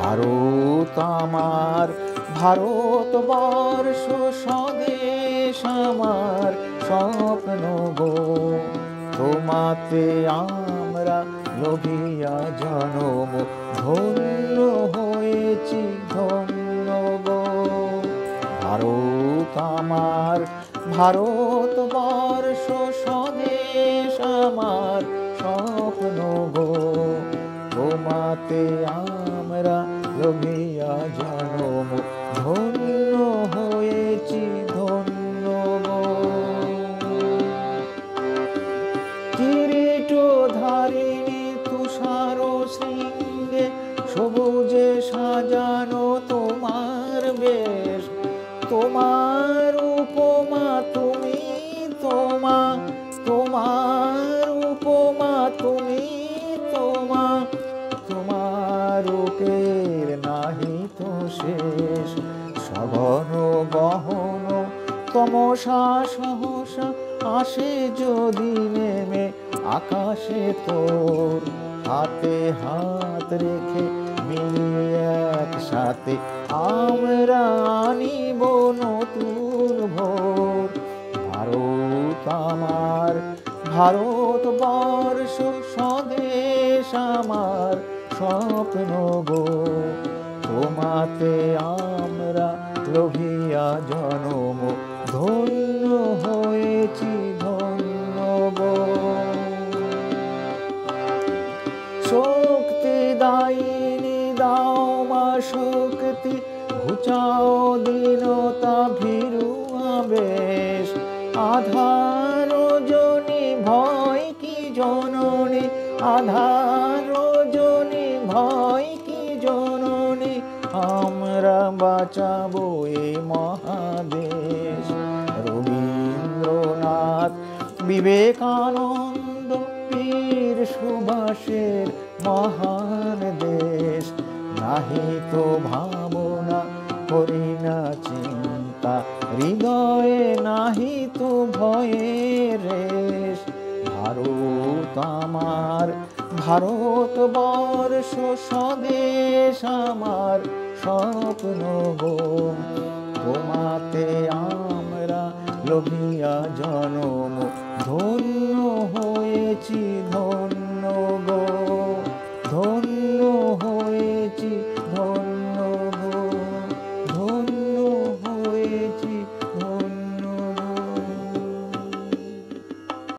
ভারত আমার, ভারতবর্ষ স্বদেশ আমার স্বপ্ন গো। তোমাতে আমরা লোভিয়া জনম, ধন্য হয়েছি ধন্য গো। ভারত আমার, ভারতবর্ষ স্বদেশ আমার স্বপ্ন গো। তোমাতে আমরা লোভিয়া জনম, ধন্য হয়েছি ধন্য গো। কিরীট ধারিণী তুষার শৃঙ্গে, সবুজে সাজানো তোমার বেশ। তোমার উপমা তুমি, তোমার উপমা তুমি, তোমার রূপের নাহি তো শেষ। সঘন গহন তমসা সহসা আসে যদি নেমে আকাশে তোর। হাতে হাত রেখে মিলিয়ে একসাথে আমরা আনিব নতুন ভোর। ভারত আমার, ভারতবর্ষ স্বদেশ আমার স্বপ্ন গো। তোমাতে আমরা লোভিয়া জনম, ধন্য হয়েছি ধন্য গো। শক্তি দায়িনী দাও মা শক্তি, ঘুচাও দীনতা ভীরু আবেশ। আধার রজনী ভয় কি জননী, আধার রজনী ভয় কি জননী, আমরা বাঁচাবো এ মহাদেশ। রবীন্দ্রনাথ, বিবেকানন্দ, বীর সুভাষের মহান দেশ। নাহি তো ভাবনা, করি না চিন্তা, হৃদয়ে নাহি তো ভয়ের রেশ। ভারত আমার, ভারতবর্ষ স্বদেশ আমার স্বপ্ন গো। তোমাতে আমরা লোভিয়া জনম, ধন্য হয়েছি ধন্য।